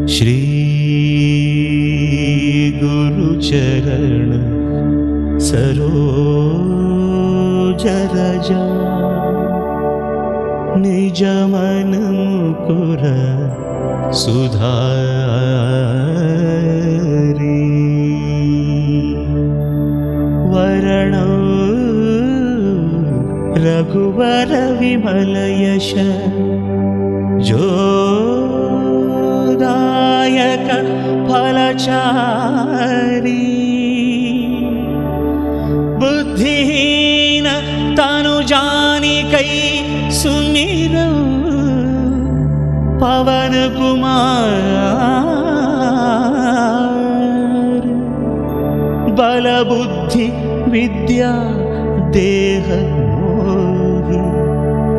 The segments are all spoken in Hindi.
श्री गुरुचरण सरोज रज निज मन मुकुर सुधारी वरण रघुवर विमल यश जोदायक फलचारी बुद्धिहीन तनु जानिकै सुमिर पवन कुमार बल बुद्धि विद्या देह मोहि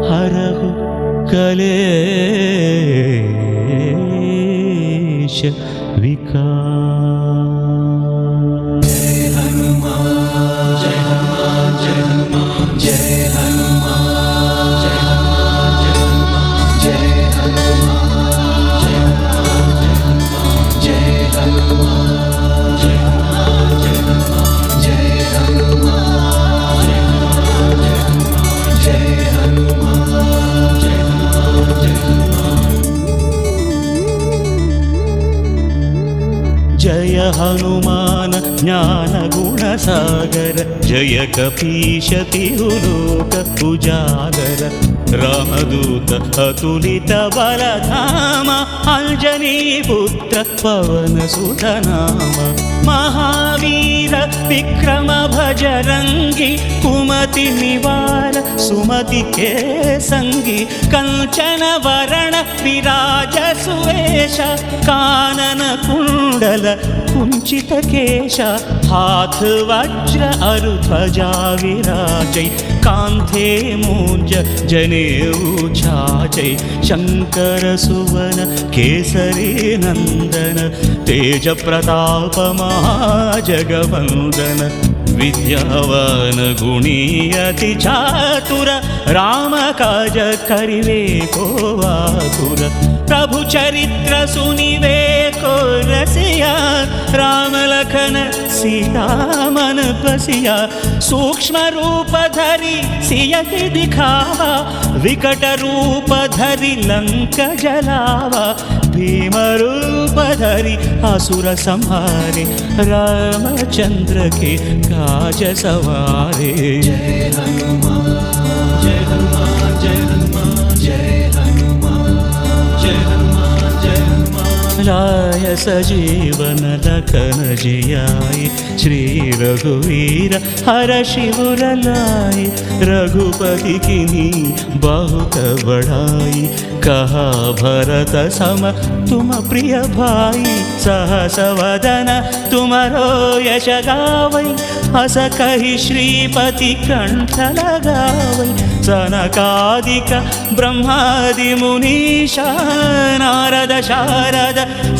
हरहु कलेश विकार। जय हनुमान जय हनुमान जय हनुमान जय हनुमान जय हनुमान जय हनुमान जय हनुमान जय हनुमान जय हनुमान जय हनुमान जय हनुमान जय जय हनुमान ज्ञान गुण सागर जय कपीश तिहुलोक उजागर रामदूत अतुलित बलधाम अंजनी पुत्र पवन सुत नाम महावीर विक्रम भजरंगी कुमति निवार सुमति के संगी कंचन वरण विराज सुवेश कानन कुंडल कुंचित केश हाथ वज्र अरुध्वजा विराजै कांधे मूंज जनेऊ छाजै शंकर सुवन केसरी नंदन तेज प्रताप महाजगवंदन विद्यावान गुणी अति चातुर राम काज करिवे को आतुर प्रभु चरित्र सुनिवे को रसिया राम लखन सीता मन बसिया सूक्ष्म रूप धरि सियहि दिखावा विकट रूप धरि लंक जलावा भीम रूप धरि असुर संहारे रामचंद्र के काज सवारे। जय हनुमान जय हनुमान जय हनुमान जय हनुमान जय हनुमान जय हनुमान लाय सजीवन लखन जियाय श्री रघुवीर हर शिवर लाय रघुपति किन्ही बहुत बड़ाई कहा भरत सम तुम प्रिय भाई सहस वदन तुमरो यश गावै अस कहि श्रीपति कंठ लगावै सनकादिक ब्रह्मादि मुनीशा नारद शारद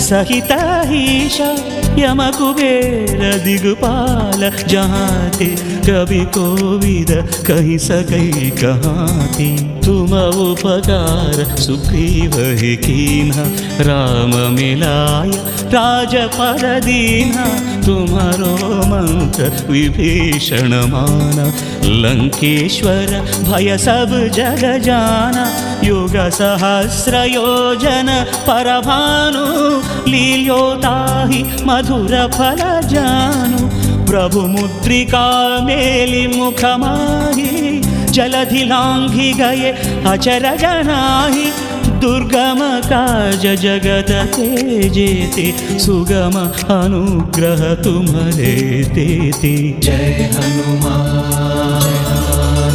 सहित ईशा यम कुबेर दिगपाल जहाँ ते कवि कोविद कहि सकै कहाँ ते तुम उपकार सुग्रीव ही कीन्हा राम मिलाय राजपद दीन्हा तुम्हारो मंत्र विभीषण माना लंकेश्वर भय सब जग जाना युग सहस्र योजन परभानु लील्योताहि मधुर फल जानु प्रभु मुद्रिका मेलि मुख माहि जलधि लांघि गए अचर जनाहि दुर्गम काज जगत के जेते सुगम अनुग्रह तुम्हारे देते। जय हनुमान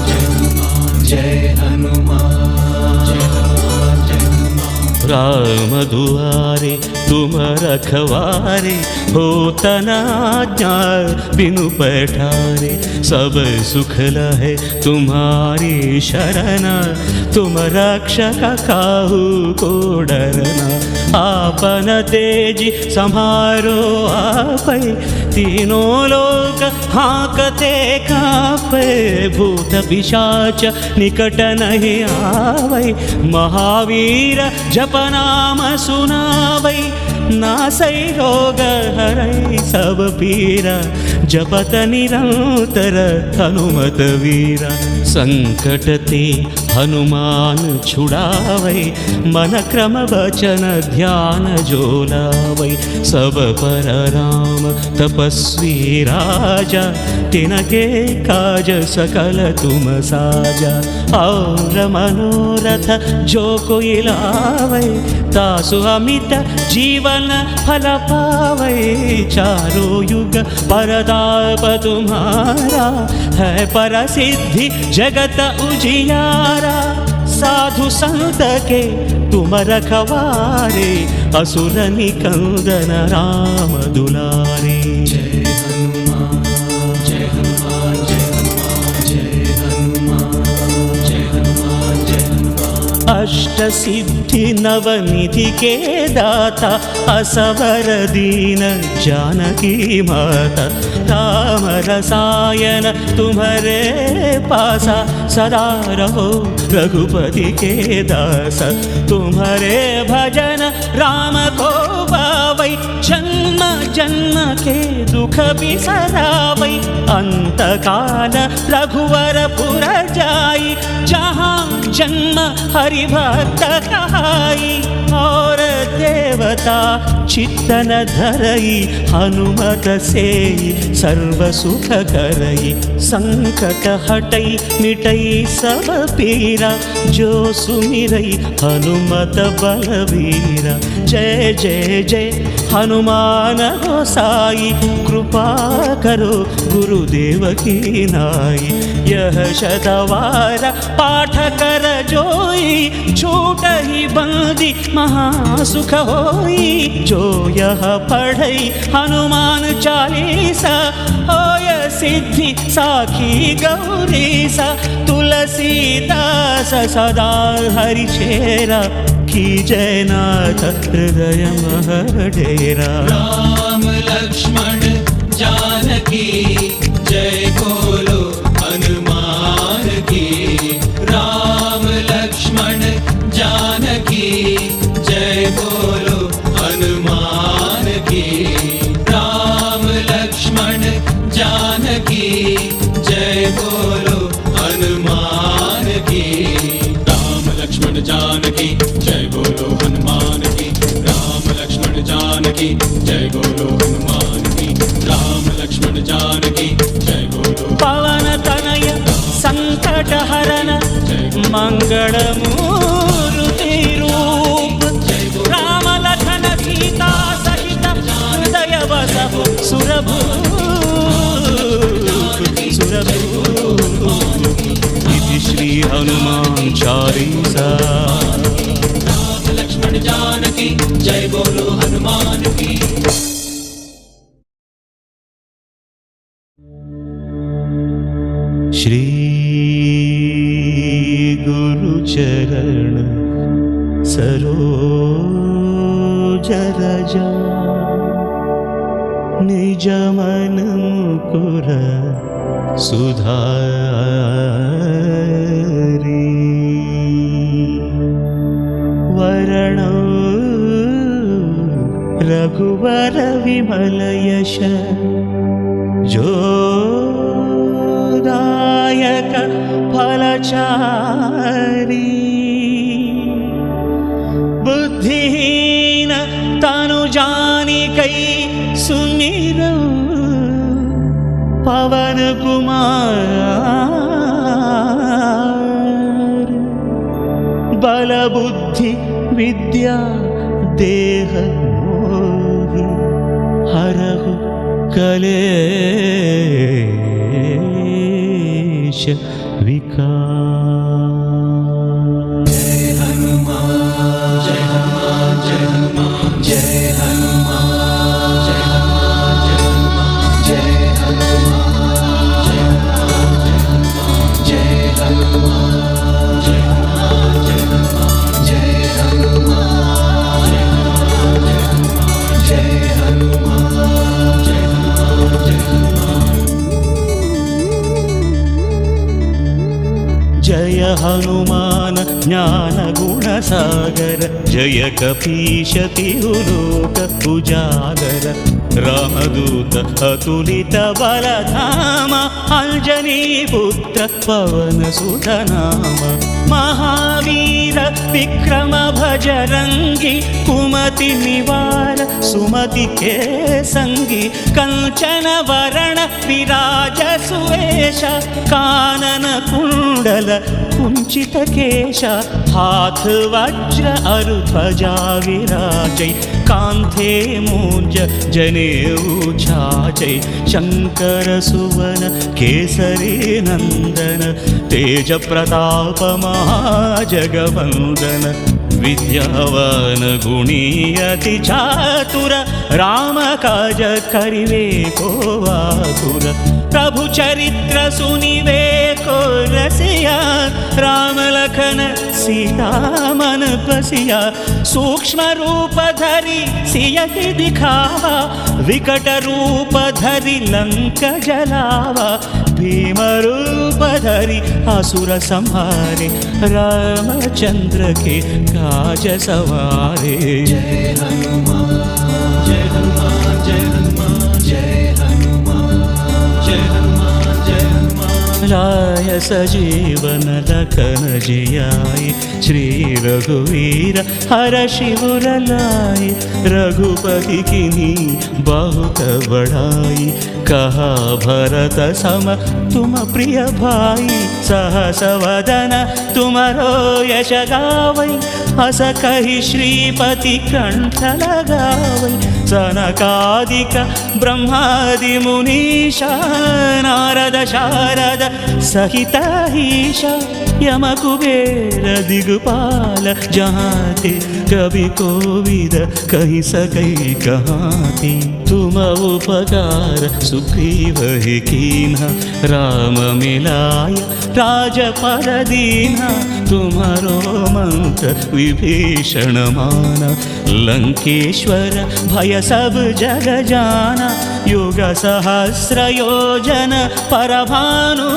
जय हनुमान जय हनुमान राम दुआरे तुम रखवारे होत न आज्ञा बिनु पैठारे सब सुख लहे तुम्हारी शरण तुम रक्षक काहू को डरना आपन तेजी सम्हारो आपै, तीनों लोक हाँकते कांपे, भूत पिशाच निकट नहीं आवै, महावीर जप नाम सुनावै, नासै रोग हरै सब पीरा, जपत निरंतर हनुमत वीरा। संकट ते हनुमान छुड़ावै, मन क्रम वचन ध्यान जो लावै, सब पर राम तपस्वी राजा, तिनके काज सकल तुम साजा। और मनोरथ जो कोई लावै, तासु अमित जीवन फल पावै, चारों युग परताप तुम्हारा, है परसिद्धि जगत उजियारा। साधु संत के तुम रखवारे, असुर निकंदन राम दुलारे। जय हनुमान जय हनुमान जय हनुमान जय हनुमान जय हनुमान जय हनुमान। अष्ट सिद्धि नवनिधि के दाता, असवर दीन जानकी माता, राम रसायन तुम्हारे पासा, सदा रहो रघुपति के दासा। तुम्हारे भजन राम को पावै, जन्म जन्म के दुख बिसरावै, अंत काल रघुवर पुर जाई, जहाँ जन्म हरि भक्त कहाई। और देवता चित्तन धरई, हनुमत से सर्व सुख करई, संकट हटई मिटई सब पीरा, जो सुमिरई हनुमत बलवीरा। जय जय जय हनुमान गोसाई, कृपा करो गुरुदेव की नाई। यह शतवार पाठ कर जोई, छूट ही बंदी महासुख होई, जो यह पढ़ई हनुमान चालीसा, होय सिद्धि साखी गौरीसा। तुलसीदास सदा हरि चेरा, की जयनाथ हृदय मह डेरा। राम लक्ष्मण जानकी जय बोलो हनुमान की, राम लक्ष्मण जानकी जय बोलो हनुमान की, राम लक्ष्मण जानकी जय बोलो हनुमान की, राम लक्ष्मण जानकी जय बोलो हनुमान की, राम लक्ष्मण जानकी जय बोलो हनुमान की, राम लक्ष्मण जानकी जय बोलो। पवन तनय संकट हरन मंगल मूर्ति रूप, राम लखन सीता सहित हृदय बसहु सुरभूप। इति श्री हनुमान चालीसा। राम लक्ष्मण जानकी जय बोलो हनुमान की। श्री गुरु चरण सरोज रज, निज मन मुकुर सुधारी, वरण रघुवर विमल यश, जो दायक फलचारी। बुद्धिहीन तनु जानिकै सुमिरौ, पवन कुमार। बल बुद्धि विद्या देह मोहि, हरहु कलेश विकार। जय हनुमान जय हनुमान जय हनुमान जय हनुमान जय हनुमान जय हनुमान जय हनुमान जय हनुमान जय हनुमान जय हनुमान जय हनुमान जय हनुमान जय हनुमान हनुमान ज्ञान गुण सागर जय कपीश तिरुलोक उजागर रामदूत अतुलित बलधाम अंजनी पुत्र पवन सुत नाम महावीर विक्रम भजरंगी कुमति निवार सुमति के संगी कंचन वरण विराज सुवेश कानन कुंडल कुंचित केश हाथ वज्र अरु ध्वजा विराजै कांथे मूंज जनेऊ छाजै शंकर सुवन केसरी नंदन तेज प्रताप महाजगवंदन विद्यावान गुणी अति चातुर राम काज करिवे को आतुर प्रभु चरित्र सुनिवे को रसिया राम लखन सीता मन बसिया सूक्ष्म रूप धरि सियहि दिखावा विकट रूप धरि लंक जलावा भीम रूप धरि असुर संहारे रामचंद्र के काज सवारे जय हनुमान जय हनुमान जय हनुमान जय हनुमान जय हनुमान जय हनुमान लाय सजीवन लखन जियाय श्री रघुवीर हर शिवर लाय रघुपति किन्हीं बहुत बड़ाई कहा भरत सम तुम प्रिय भाई सहस वदन तुम्हारो यश गावै अस कहि श्रीपति कंठ लगावै सनकादिक ब्रह्मादि मुनीशा नारद शारद सहित ईशा यम कुबेर दिगपाल जहाँ ते कवि कोविद कहि सकै कहाँ ते तुम उपकार सुग्रीव ही कीन्हा राम मिलाय राजपद दीन्हा तुम्हारो मंत्र विभीषण माना लंकेश्वर भय सब जग जाना युग सहस्र योजन परभानु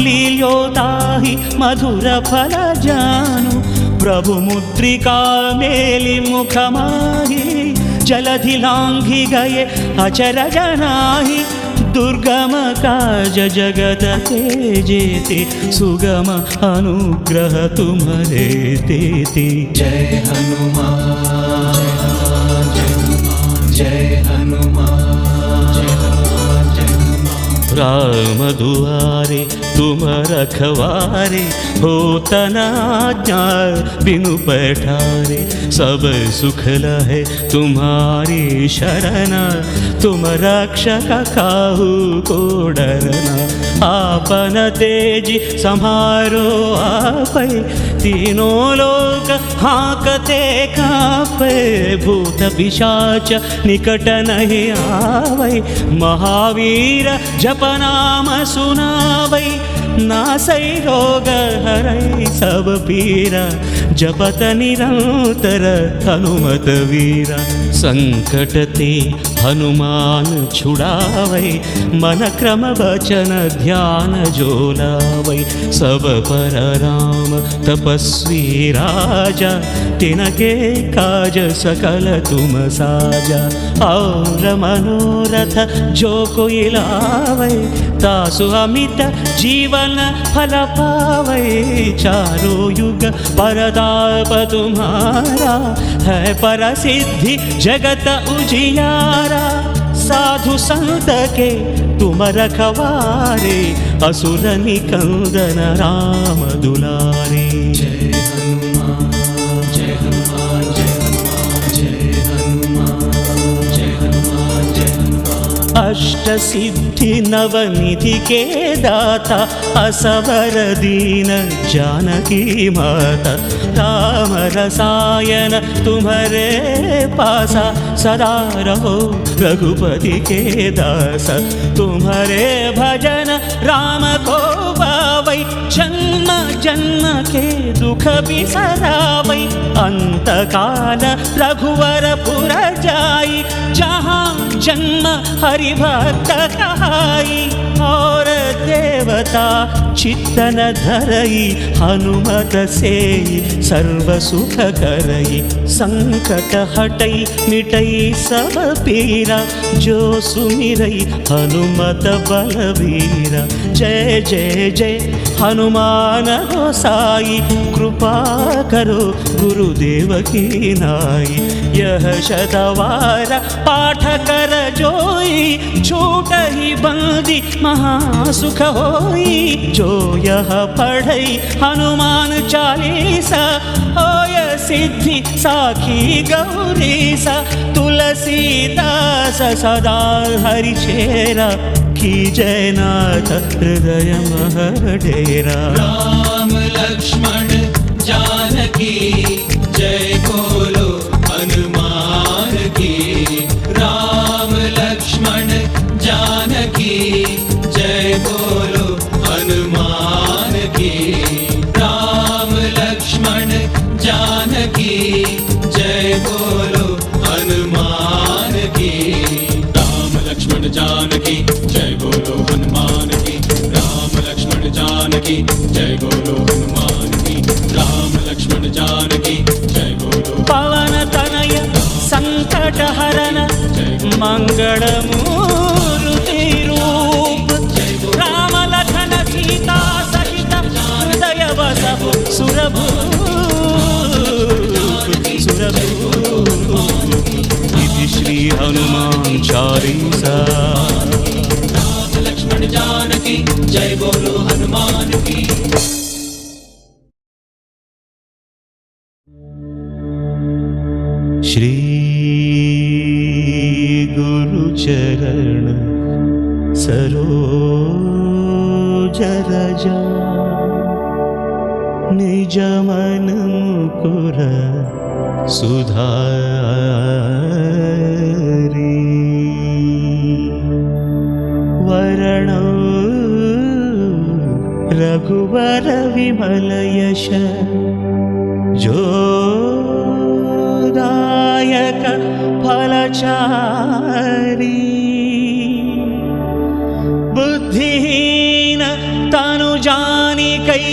लील्योताहि मधुर फल जानु प्रभु मुद्रिका मेलि मुख माहि जलधि लांघि गए अचर जनाहि दुर्गम काज जगत तेजेते सुगम अनुग्रह तुम्हारे तेते जय हनुमान जय हनुमान जय हनुमान जय हनुमान जय हनुमान राम दुआरे तुम रखवारे होतन आज्ञा बिनु पैठारे सब सुख लहे तुम्हारी शरण तुम रक्षक काहू को डरना आपन तेज सम्हारो आपै तीनों लोक हाँकते कांपे भूत पिशाच निकट नहीं आवै महावीर जप नाम सुनावै नासै रोग हरै सब पीरा जपत निरंतर हनुमत वीरा संकट ते हनुमान छुड़ावै मन क्रम वचन ध्यान जोलावै सब पर राम तपस्वी राजा तिनके काज सकल तुम साजा और मनोरथ जो कोई लावै तासु अमित जीवन फल पावै चारों युग परताप तुम्हारा है परसिद्धि जगत उजियारा साधु संत के तुम रखवारे असुर निकंदन राम दुलारे जय हनुमान जय हनुमान जय हनुमान जय हनुमान जय हनुमान जय हनुमान अष्ट सिद्धि नवनिधि के दाता असवर दीन जानकी माता राम रसायन तुम्हारे पासा सदा रहो रघुपति के दास तुम्हारे भजन राम को पावै जन्म जन्म के दुख बिसरावै अंत काल रघुवर पुर जाई जहाँ जन्म हरि भक्त कहाई और देवता चित्तन धरई हनुमत सेई सर्व सुख करई संकट हटई मिटई सब पीरा जो सुमिरई हनुमत बलवीरा। जय जय जय हनुमान गोसाई कृपा करो गुरुदेव की नाई। यह शतवार पाठ कर जोई छूट ही बंदी महासुख होई। जो यह पढ़ई हनुमान चालीसा होय सिद्धि साखी गौरीसा। तुलसीदास सदा हरि चेरा की जयनाथ हृदय मह डेरा। राम लक्ष्मण जानकी जय बोलो हनुमान की। राम लक्ष्मण जानकी जय बोलो हनुमान की। राम लक्ष्मण जानकी जय बोलो हनुमान की। राम लक्ष्मण जानकी जय बोलो हनुमान की। राम लक्ष्मण जानकी जय बोलो हनुमान की। राम लक्ष्मण जानकी जय बोलो। पवन तनय संकट हरन मंगल मूर्ति रूप। राम लखन सीता सहित हृदय बसहु सुरभूप। इति श्री हनुमान चालीसा। राम लक्ष्मण जानकी जय बोलो हनुमान की। श्री गुरु चरण सरोज रज निज मन मुकुर सुधारी। वरण रघुवर विमल यश जोदायक फलचारी। बुद्धिहीन तनु जानिकै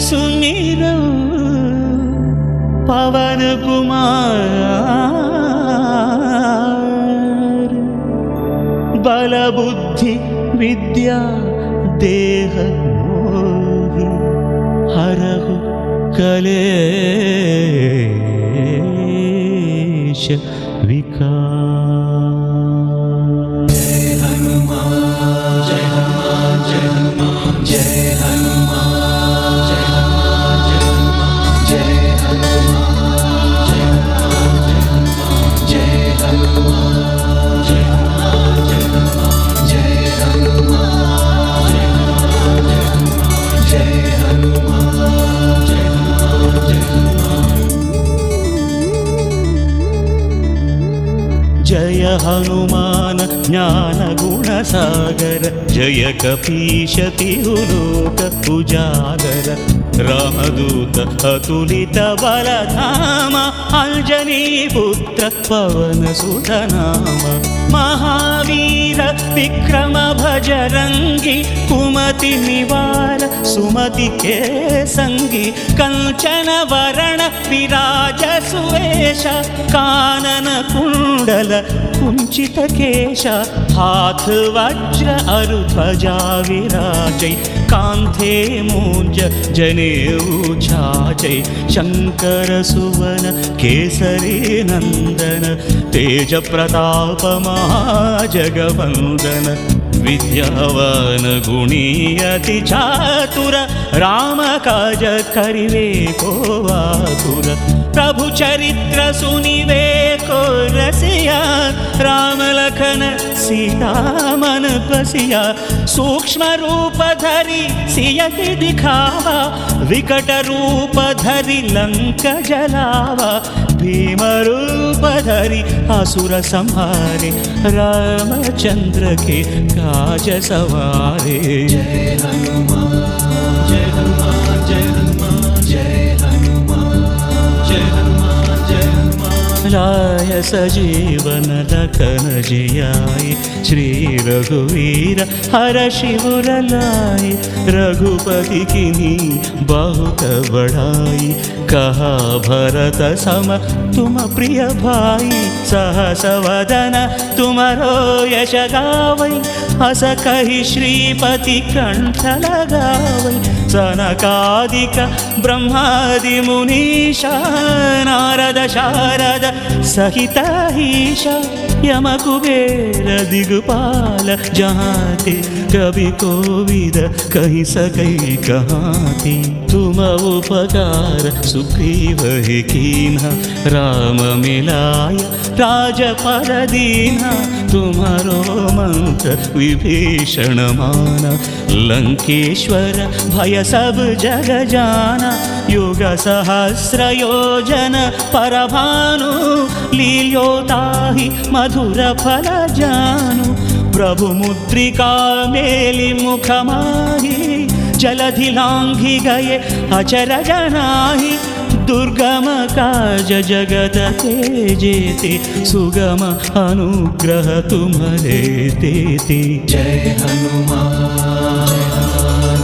सुमिरौ पवन कुमार। बल बुद्धि विद्या देह मोहि हरहु कलेश विकार। जय हनुमान जय हनुमान जय हनुमान जय हनुमान जय हनुमान जय हनुमान जय हनुमान जय हनुमान जय हनुमान जय हनुमान जय हनुमान जय हनुमान जय जय हनुमान ज्ञान गुण सागर। जय कपीश तिहुलोक उजागर। रामदूत अतुलित बलधाम अंजनी पुत्र पवन सुत नाम। महावीर विक्रम भजरंगी कुमति निवार सुमति के संगी। कंचन वरण विराज सुवेश कानन कुंडल कुंचित केश। हाथ वज्र अरु ध्वजा विराजै कांधे मूंज जनेऊ छाजै। शंकर सुवन केसरी नंदन तेज प्रताप महाजगवंदन। विद्यावान गुणी अति चातुर राम काज करिवे को आतुर। प्रभु चरित्र सुनिवे को रसिया राम लखन सीता मन बसिया। सूक्ष्म रूप धरि सियहि दिखावा विकट रूप धरि लंक जलावा। भीम रूप धरि असुर संहारे रामचंद्र के काज सवारे। जय हनुमान जय हनुमान जय हनुमान जय हनुमान जय हनुमान जय हनुमान लाय सजीवन लखन जियाय श्री रघुवीर हर शिवर लाय रघुपति किन्ही बहुत बड़ाई कहा भरत सम तुम प्रिय भाई सहस वदन तुमरो यश गावै अस कहि श्रीपति कंठ लगावै सनकादिक ब्रह्मादि मुनीशा नारद शारद सहित ईश यम कुबेर दिगपाल जहाँ ते कवि कोविद कहीं सकई कहाँ ते तुम उपकार सुग्रीव ही कीन्हा राम मिलाय राजपद दीन्हा तुम्हारो मंत्र विभीषण माना लंकेश्वर भय सब जग जाना युग सहस्र योजन परभानु लील्योताहि मधुर फल जानु प्रभु मुद्रिका मेलि मुख माहि जलधि लांघि गए अचर जनाहि दुर्गम काज जगत के जेते सुगम अनुग्रह तुम्हारे देते। जय हनुमान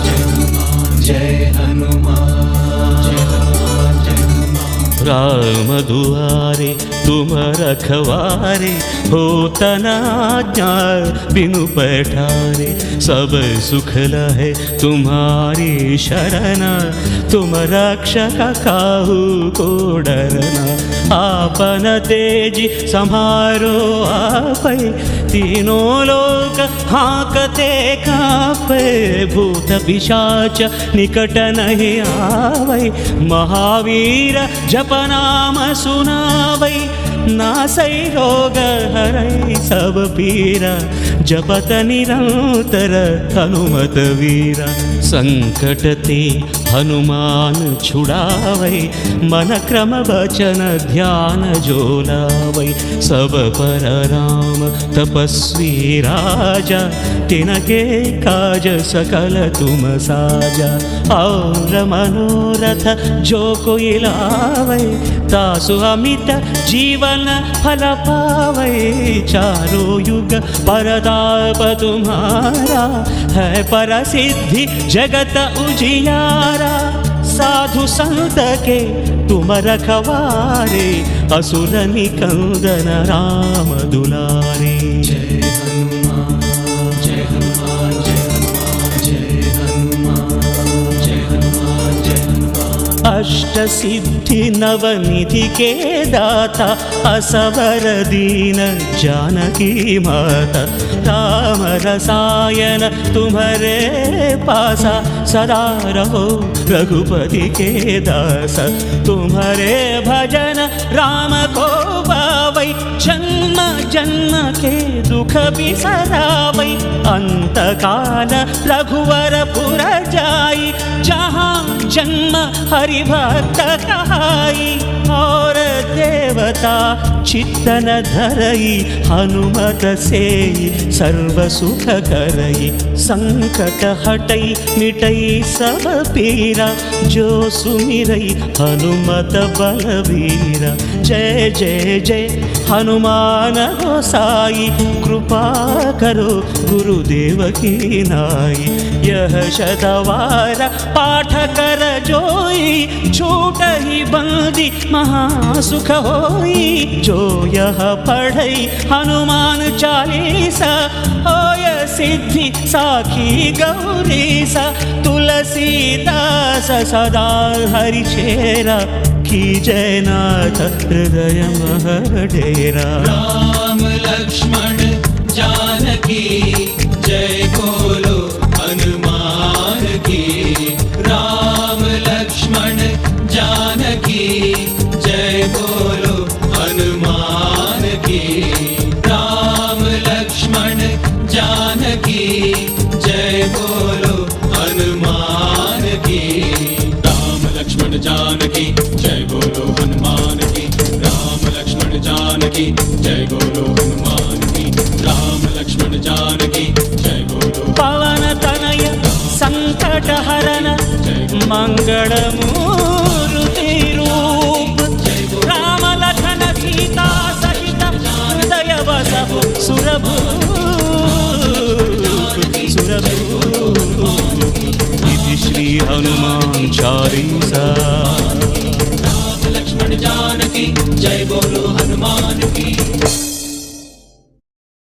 जय हनुमान जय हनुमान जय हनुमान जय हनुमान। राम दुआरे तुम रखवारे होतन आज्ञा बिनु पैठारे सब सुख लहे तुम्हारी शरण तुम रक्षक काहू को डरना आपन तेज सम्हारो आपै तीनों लोक हाँकते कांपे भूत पिशाच निकट नहीं आवै महावीर जप नाम सुनावै नासै रोग हरै सब पीरा जपत निरंतर हनुमत वीरा संकट ते हनुमान छुड़ावै मन क्रम वचन ध्यान जोलावै सब पर राम तपस्वी राजा तिनके काज सकल तुम साजा और मनोरथ जो कोई लावै तासु अमित जीवन फल पावै चारों युग परताप तुम्हारा है परसिद्धि जगत उजियारा साधु संत के तुम रखवारे असुर निकंदन राम दुलारे। जय हनुमान जय हनुमान जय हनुमान जय हनुमान जय हनुमान जय हनुमान। अष्ट सिद्धि नवनिधि के दाता असवर दीन जानकी माता राम रसायन तुम्हारे पासा सदा रहो रघुपति के दास तुम्हारे भजन राम को पावै जन्म जन्म के दुख बिसरावै अंत काल रघुवर पुर जाई जहाँ जन्म हरि भक्त कहाई और देवता चित्तन धरई हनुमत से सर्व सुख करई संकट हटई मिटई सब पीरा जो सुमिरई हनुमत बलवीरा। जय जय जय हनुमान गोसाई कृपा करो गुरुदेव की नाई यह शतवार पाठ कर जोई छूट ही बंदी महासुख होई जो यह पढ़ई हनुमान चालीसा होय सिद्धि साखी गौरीसा तुलसीदास सदा हरि चेरा की जयनाथ हृदय मह डेरा। राम लक्ष्मण जानकी जय बोलो हनुमान की राम लक्ष्मण जानकी जय बोलो हनुमान की राम लक्ष्मण जानकी जय बोलो हनुमान की राम लक्ष्मण जानकी जय बोलो हनुमान की राम लक्ष्मण जानकी जय बोलो हनुमान की राम लक्ष्मण जानकी जय बोलो। पवन तनय संकट हरन मंगल मूर्ति रूप राम लखन सीता बोलो हनुमान